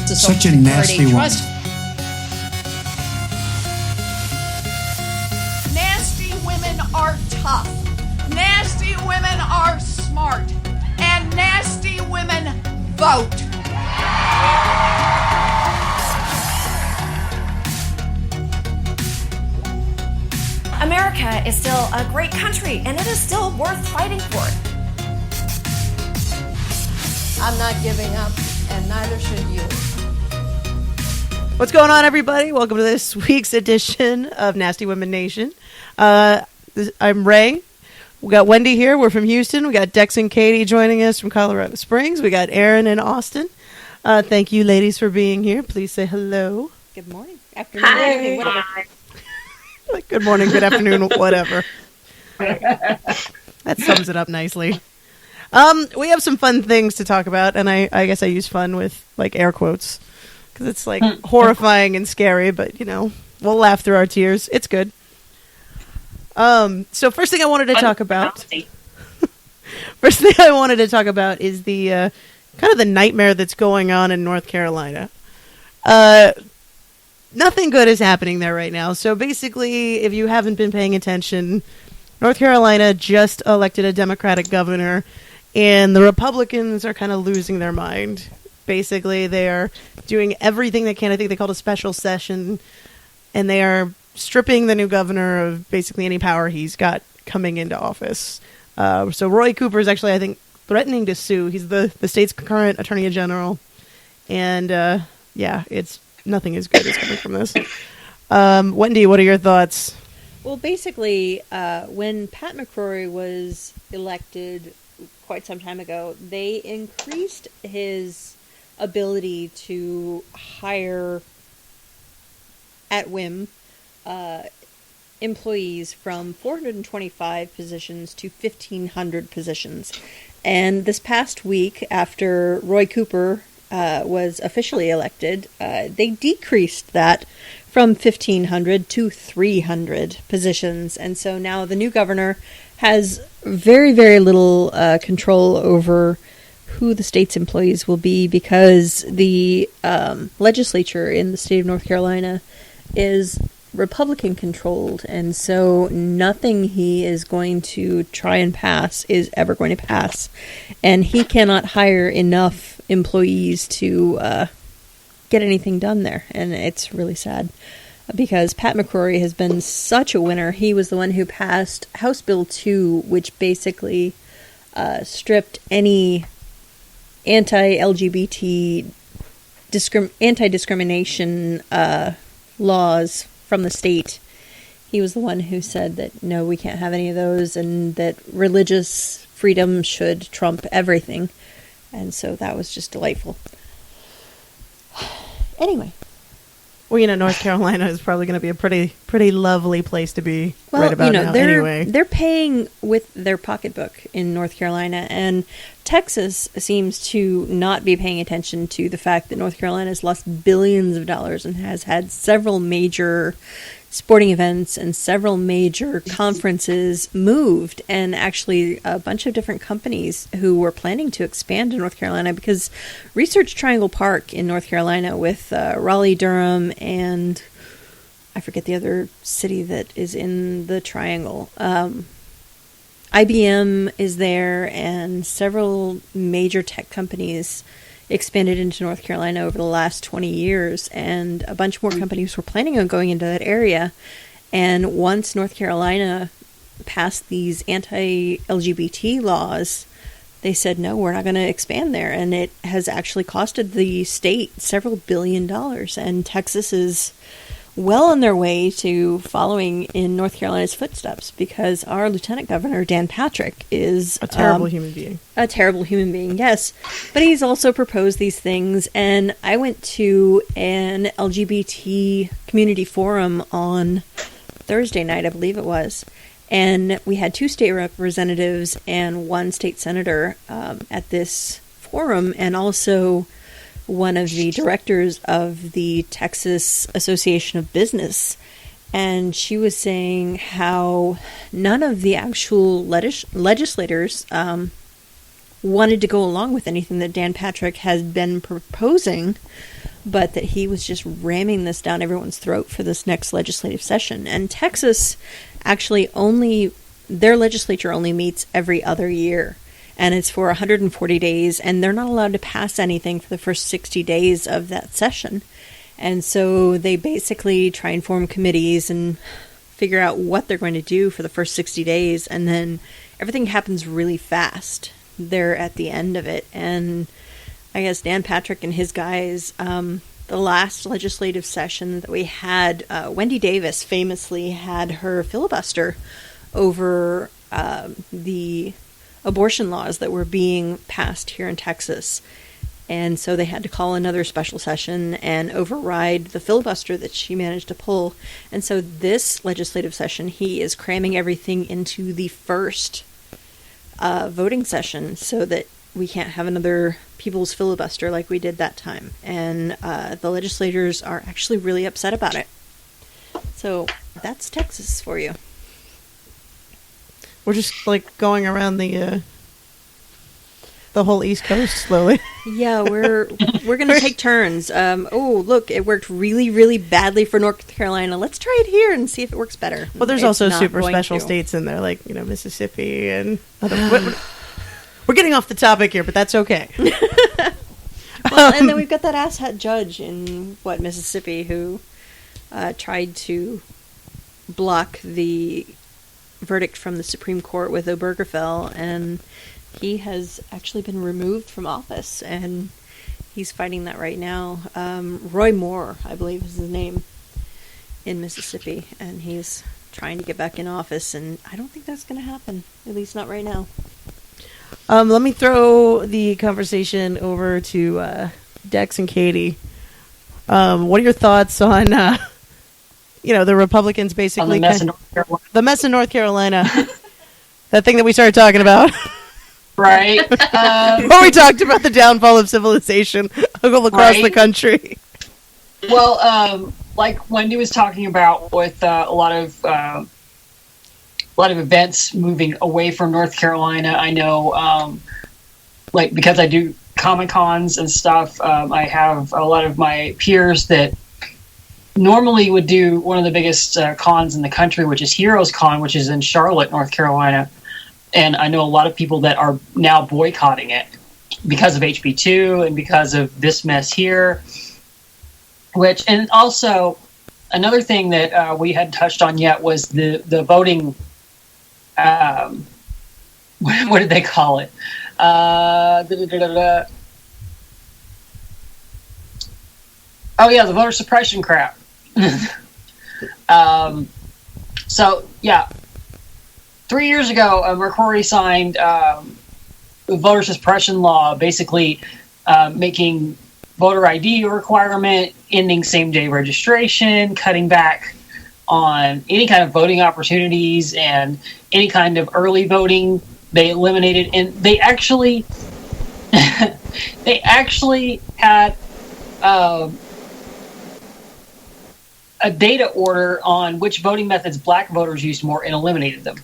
Such a nasty one. Nasty women are tough. Nasty women are smart. And nasty women vote. America is still a great country, and it is still worth fighting for. I'm not giving up, and neither should you. What's going on, everybody? Welcome to this week's edition of Nasty Women Nation. I'm Ray. We got Wendy here. We're from Houston. We got Dex and Katie joining us from Colorado Springs. We got Aaron in Austin. Thank you, ladies, for being here. Please say hello. Good morning. Afternoon. Hi. Evening, whatever. Good morning, good afternoon, whatever. That sums it up nicely. We have some fun things to talk about, and I guess I use fun with, like, air quotes, because it's, like, horrifying and scary, but, you know, we'll laugh through our tears. It's good. So first thing I wanted to talk about... First thing I wanted to talk about is the, kind of the nightmare that's going on in North Carolina. Nothing good is happening there right now. So basically, if you haven't been paying attention, North Carolina just elected a Democratic governor, and the Republicans are kind of losing their mind. Basically, they are doing everything they can. I think they called a special session, and they are stripping the new governor of basically any power he's got coming into office. So Roy Cooper is actually, I think, threatening to sue. He's the state's current attorney general. And, it's nothing as good as coming from this. Wendy, what are your thoughts? Well, basically, when Pat McCrory was elected quite some time ago, they increased his ability to hire at whim employees from 425 positions to 1,500 positions. And this past week, after Roy Cooper was officially elected, they decreased that from 1,500 to 300 positions. And so now the new governor has very, very little control over who the state's employees will be, because the legislature in the state of North Carolina is Republican controlled, and so nothing he is going to try and pass is ever going to pass, and he cannot hire enough employees to get anything done there, and it's really sad because Pat McCrory has been such a winner. He was the one who passed House Bill 2, which basically stripped any anti-LGBT anti-discrimination laws from the state. He was the one who said that, no, we can't have any of those, and that religious freedom should trump everything. And so that was just delightful. Anyway. Well, you know, North Carolina is probably going to be a pretty lovely place to be right about now anyway. They're paying with their pocketbook in North Carolina, and Texas seems to not be paying attention to the fact that North Carolina has lost billions of dollars and has had several major sporting events and several major conferences moved, and actually a bunch of different companies who were planning to expand in North Carolina, because Research Triangle Park in North Carolina with Raleigh-Durham and I forget the other city that is in the triangle. IBM is there, and several major tech companies expanded into North Carolina over the last 20 years, and a bunch more companies were planning on going into that area. And once North Carolina passed these anti-LGBT laws, they said, no, we're not going to expand there. And it has actually costed the state several $billions. And Texas is well on their way to following in North Carolina's footsteps, because our Lieutenant Governor, Dan Patrick, is a terrible human being. A terrible human being, yes. But he's also proposed these things, and I went to an LGBT community forum on Thursday night, I believe it was, and we had 2 state representatives and 1 state senator at this forum, and also one of the directors of the Texas Association of Business. And she was saying how none of the actual legislators wanted to go along with anything that Dan Patrick has been proposing, but that he was just ramming this down everyone's throat for this next legislative session. And Texas actually their legislature only meets every other year, and it's for 140 days, and they're not allowed to pass anything for the first 60 days of that session. And so they basically try and form committees and figure out what they're going to do for the first 60 days, and then everything happens really fast there at the end of it. And I guess Dan Patrick and his guys, the last legislative session that we had, Wendy Davis famously had her filibuster over the abortion laws that were being passed here in Texas. And so they had to call another special session and override the filibuster that she managed to pull. And so this legislative session, he is cramming everything into the first voting session so that we can't have another people's filibuster like we did that time. And the legislators are actually really upset about it. So that's Texas for you. We're just like going around the whole East Coast slowly. Yeah, we're going to take turns. Oh, look, it worked really, really badly for North Carolina. Let's try it here and see if it works better. Well, there's also super special states in there, like, Mississippi and other... We're getting off the topic here, but that's okay. Well, and then we've got that asshat judge in, Mississippi who tried to block the verdict from the Supreme Court with Obergefell, and he has actually been removed from office, and he's fighting that right now. Roy Moore, I believe is his name, in Mississippi, and he's trying to get back in office, and I don't think that's going to happen, at least not right now. Let me throw the conversation over to Dex and Katie. What are your thoughts on, the Republicans basically... On the mess in North Carolina. The mess in North Carolina. That thing that we started talking about. Right. Where we talked about the downfall of civilization all across the country. Well, like Wendy was talking about with a lot of events moving away from North Carolina. I know, because I do Comic-Cons and stuff, I have a lot of my peers that normally would do one of the biggest cons in the country, which is Heroes Con, which is in Charlotte, North Carolina. And I know a lot of people that are now boycotting it because of HB2 and because of this mess here. And also, another thing that we hadn't touched on yet was the voting. What did they call it? Oh yeah, the voter suppression crap. So yeah, 3 years ago, McCrory signed the voter suppression law, basically making voter ID a requirement, ending same-day registration, cutting back on any kind of voting opportunities and any kind of early voting. They eliminated, and they actually had a data order on which voting methods black voters used more and eliminated them.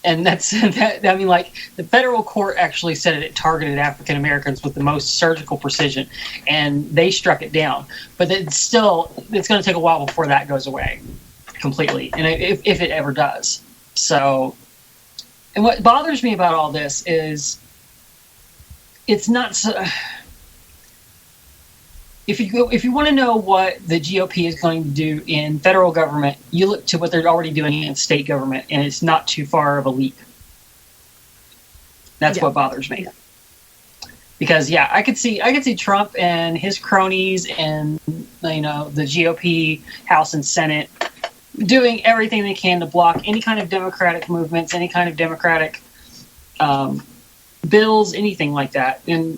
And that's that. I mean, like, the federal court actually said it targeted African Americans with the most surgical precision, and they struck it down. But it's going to take a while before that goes away completely, and if it ever does. So, and what bothers me about all this is it's not so. If you want to know what the GOP is going to do in federal government, you look to what they're already doing in state government, and it's not too far of a leap. That's what bothers me. Because I could see Trump and his cronies and the GOP House and Senate doing everything they can to block any kind of democratic movements, any kind of democratic bills, anything like that, and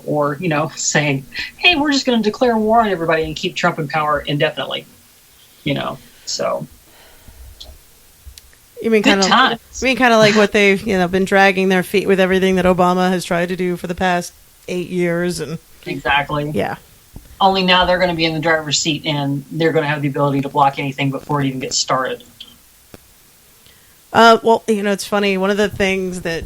or saying, hey, we're just going to declare war on everybody and keep Trump in power indefinitely, so you mean kind of like what they've been dragging their feet with everything that Obama has tried to do for the past 8 years. And exactly, yeah, only now they're going to be in the driver's seat and they're going to have the ability to block anything before it even gets started. Well, it's funny, one of the things that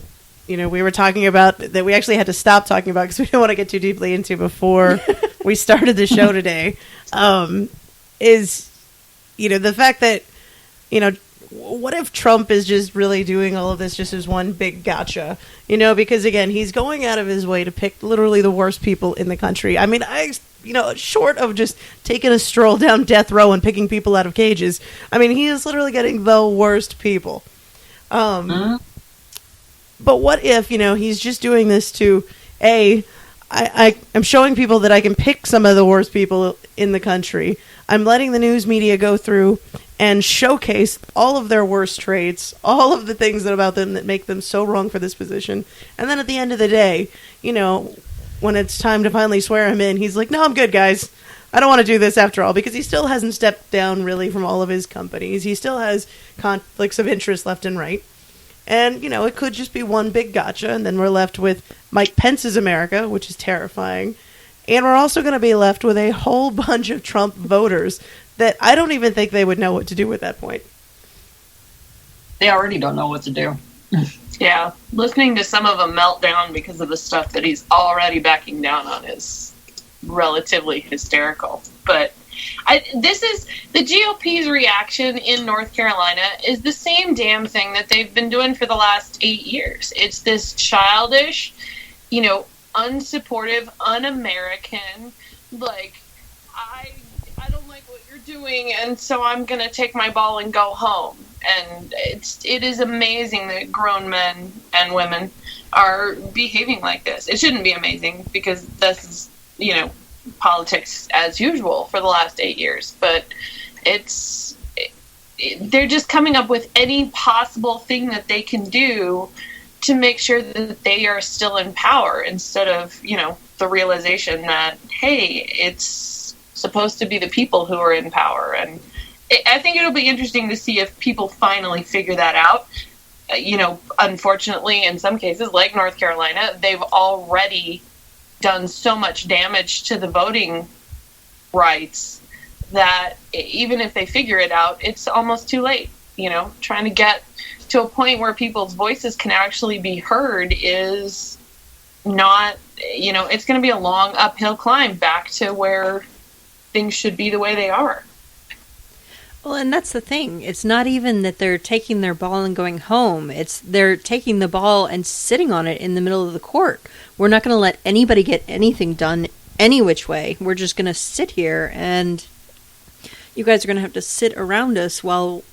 we were talking about that we actually had to stop talking about because we didn't want to get too deeply into before we started the show today, is, the fact that, what if Trump is just really doing all of this just as one big gotcha? Because again, he's going out of his way to pick literally the worst people in the country. I mean, short of just taking a stroll down death row and picking people out of cages, I mean, he is literally getting the worst people. But what if, he's just doing this to, I'm showing people that I can pick some of the worst people in the country. I'm letting the news media go through and showcase all of their worst traits, all of the things about them that make them so wrong for this position. And then at the end of the day, when it's time to finally swear him in, he's like, no, I'm good, guys. I don't want to do this after all, because he still hasn't stepped down really from all of his companies. He still has conflicts of interest left and right. And, it could just be one big gotcha, and then we're left with Mike Pence's America, which is terrifying. And we're also going to be left with a whole bunch of Trump voters that I don't even think they would know what to do at that point. They already don't know what to do. Yeah, listening to some of them melt down because of the stuff that he's already backing down on is relatively hysterical. But this is the GOP's reaction in North Carolina is the same damn thing that they've been doing for the last 8 years. It's this childish, unsupportive, un-American, I don't like what you're doing, and so I'm going to take my ball and go home. And it is amazing that grown men and women are behaving like this. It shouldn't be amazing, because this is, politics as usual for the last 8 years. But they're just coming up with any possible thing that they can do to make sure that they are still in power, instead of, the realization that, hey, it's supposed to be the people who are in power. And I think it'll be interesting to see if people finally figure that out. Unfortunately, in some cases, like North Carolina, they've already done so much damage to the voting rights that even if they figure it out, it's almost too late. Trying to get to a point where people's voices can actually be heard is not, it's going to be a long uphill climb back to where things should be the way they are. Well, and that's the thing. It's not even that they're taking their ball and going home. It's they're taking the ball and sitting on it in the middle of the court. We're not going to let anybody get anything done any which way. We're just going to sit here, and you guys are going to have to sit around us while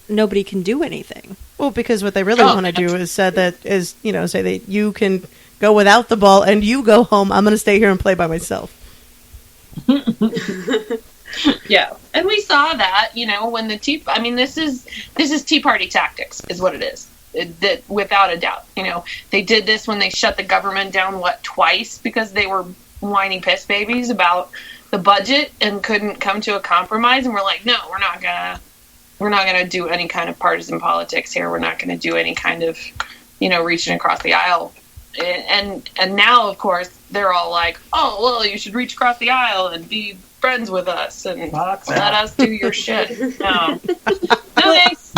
nobody can do anything. Well, because what they really want to do is say that you can go without the ball and you go home. I'm going to stay here and play by myself. Yeah, and we saw that, when the this is Tea Party tactics, is what it is. That without a doubt, they did this when they shut the government down twice, because they were whiny piss babies about the budget and couldn't come to a compromise, and we're like, no, we're not gonna do any kind of partisan politics here. We're not gonna do any kind of, reaching across the aisle. And now, of course, they're all like, oh, well, you should reach across the aisle and be friends with us and let us do your shit. No thanks.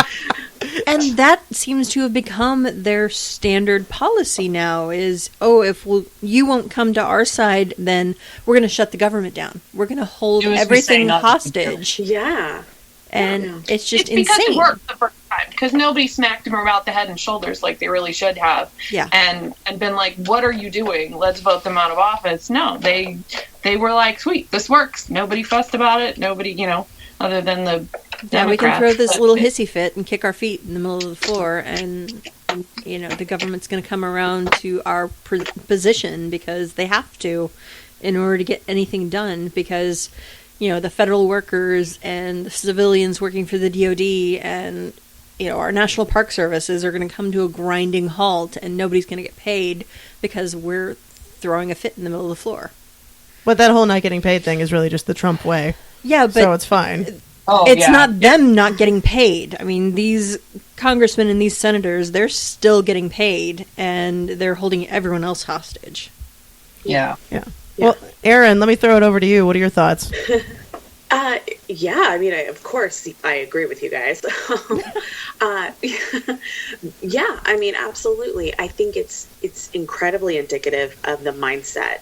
And that seems to have become their standard policy now is, if you won't come to our side, then we're going to shut the government down. We're going to hold everything hostage. Yeah. And it's just insane. Because it worked the first time, because nobody smacked them about the head and shoulders like they really should have. Yeah. And been like, what are you doing? Let's vote them out of office. No, they were like, sweet, this works. Nobody fussed about it. Nobody, other than the Democrats. Now we can throw this little hissy fit and kick our feet in the middle of the floor, and the government's going to come around to our position because they have to in order to get anything done, because the federal workers and the civilians working for the DOD and our National Park Services are going to come to a grinding halt, and nobody's going to get paid because we're throwing a fit in the middle of the floor. But that whole not getting paid thing is really just the Trump way. Yeah, but so it's fine. It's not them not getting paid. I mean, these congressmen and these senators, they're still getting paid, and they're holding everyone else hostage. Yeah. Well, Erin, let me throw it over to you. What are your thoughts? Of course, I agree with you guys. Absolutely. I think it's incredibly indicative of the mindset